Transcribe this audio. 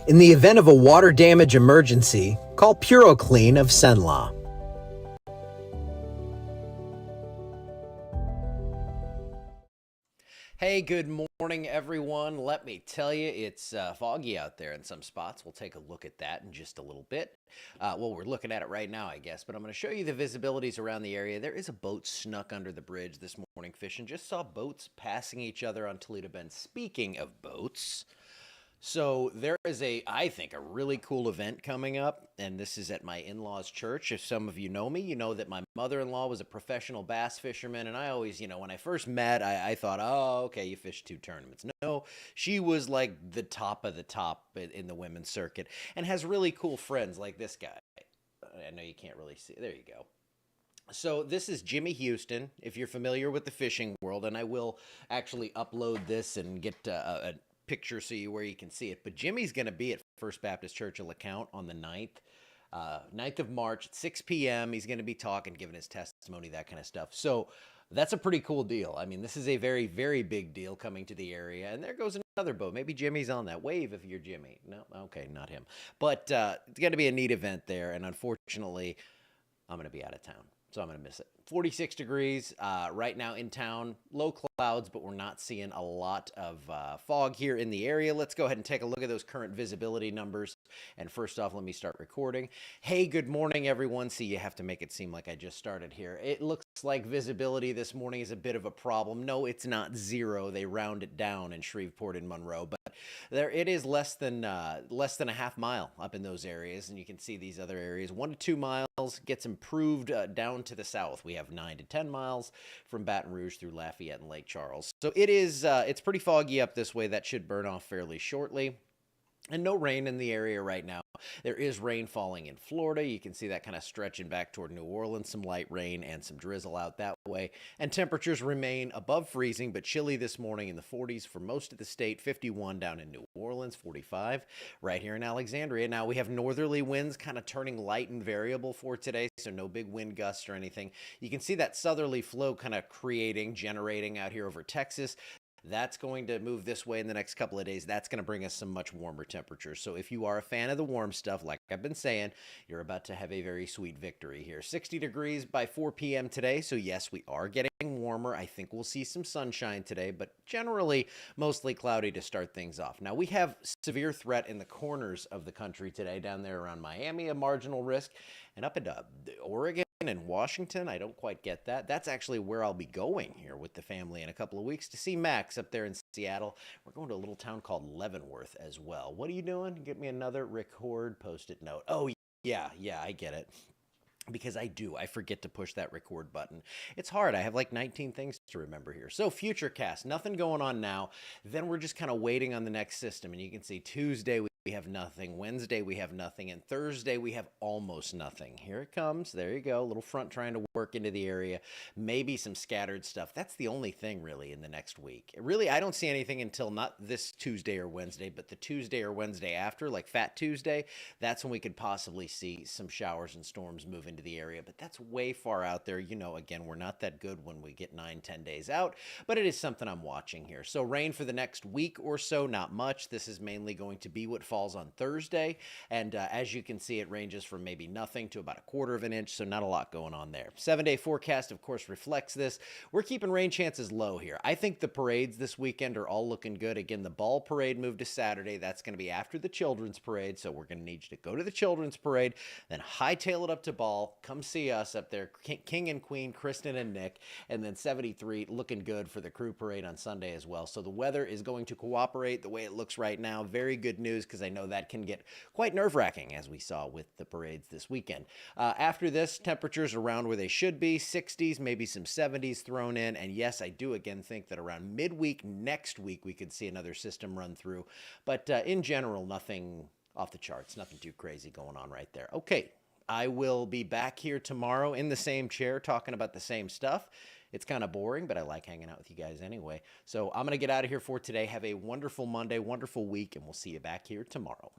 In the event of a water damage emergency, call PuroClean of Cenla. Hey, good morning, everyone. Let me tell you, it's foggy out there in some spots. We'll take a look at that in just a little bit. Well, we're looking at it right now, I guess, but I'm going to show you the visibilities around the area. There is a boat snuck under the bridge this morning fishing. Just saw boats passing each other on Toledo Bend. Speaking of boats, so there is I think, a really cool event coming up, and this is at my in-laws' church. If some of you know me, you know that my mother-in-law was a professional bass fisherman, and I always, when I first met, I thought, oh, okay, you fished 2 tournaments. No, she was like the top of the top in the women's circuit, and has really cool friends like this guy. I know you can't really see. There you go. So this is Jimmy Houston, if you're familiar with the fishing world, and I will actually upload this and get a picture where you can see it. But Jimmy's going to be at First Baptist Church of LeCount on the 9th of March at 6 p.m. He's going to be talking, giving his testimony, that kind of stuff. So that's a pretty cool deal. I mean, this is a very, very big deal coming to the area. And there goes another boat. Maybe Jimmy's on that. Wave if you're Jimmy. No, okay, not him. But it's going to be a neat event there. And unfortunately, I'm going to be out of town, so I'm going to miss it. 46 degrees right now in town, low clouds, but we're not seeing a lot of fog here in the area. Let's go ahead and take a look at those current visibility numbers. And first off, let me start recording. Hey, good morning, everyone. See, you have to make it seem like I just started here. It looks like visibility this morning is a bit of a problem. No, it's not zero. They round it down in Shreveport and Monroe, but there it is less than a half mile up in those areas, and you can see these other areas. 1 to 2 miles gets improved down to the south. We have 9 to 10 miles from Baton Rouge through Lafayette and Lake Charles. So it's pretty foggy up this way. That should burn off fairly shortly. And no rain in the area right now. There is rain falling in Florida. You can see that kind of stretching back toward New Orleans, some light rain and some drizzle out that way. And temperatures remain above freezing, but chilly this morning in the 40s for most of the state, 51 down in New Orleans, 45 right here in Alexandria. Now we have northerly winds kind of turning light and variable for today, so no big wind gusts or anything. You can see that southerly flow kind of generating out here over Texas. That's going to move this way in the next couple of days. That's going to bring us some much warmer temperatures. So if you are a fan of the warm stuff, like I've been saying, you're about to have a very sweet victory here. 60 degrees by 4 p.m. today. So yes, we are getting warmer. I think we'll see some sunshine today, but generally mostly cloudy to start things off. Now we have severe threat in the corners of the country today, down there around Miami, a marginal risk, and up into Oregon and Washington. I don't quite get that. That's actually where I'll be going here with the family in a couple of weeks to see Max up there in Seattle. We're going to a little town called Leavenworth as well. What are you doing? Get me another record post-it note. Oh, yeah, I get it. Because I forget to push that record button. It's hard. I have like 19 things to remember here. So Futurecast, nothing going on now. Then we're just kind of waiting on the next system. And you can see Tuesday we have nothing. Wednesday we have nothing. And Thursday we have almost nothing. Here it comes. There you go. A little front trying to work into the area. Maybe some scattered stuff. That's the only thing really in the next week. Really, I don't see anything until not this Tuesday or Wednesday, but the Tuesday or Wednesday after, like Fat Tuesday. That's when we could possibly see some showers and storms move into the area. But that's way far out there. Again, we're not that good when we get 9-10 days out, but it is something I'm watching here. So rain for the next week or so, not much. This is mainly going to be what falls on Thursday, and as you can see, it ranges from maybe nothing to about 1/4 of an inch, so not a lot going on there. 7-day forecast, of course, reflects this. We're keeping rain chances low here. I think the parades this weekend are all looking good. Again, the ball parade moved to Saturday. That's going to be after the children's parade, so we're going to need you to go to the children's parade, then hightail it up to ball. Come see us up there, King and Queen, Kristen and Nick, and then 73 looking good for the crew parade on Sunday as well. So the weather is going to cooperate the way it looks right now. Very good news, because I know that can get quite nerve-wracking, as we saw with the parades this weekend. After this, temperatures around where they should be, 60s, maybe some 70s thrown in. And yes, I do again think that around midweek next week, we could see another system run through. But in general, nothing off the charts, nothing too crazy going on right there. Okay, I will be back here tomorrow in the same chair talking about the same stuff. It's kind of boring, but I like hanging out with you guys anyway. So I'm going to get out of here for today. Have a wonderful Monday, wonderful week, and we'll see you back here tomorrow.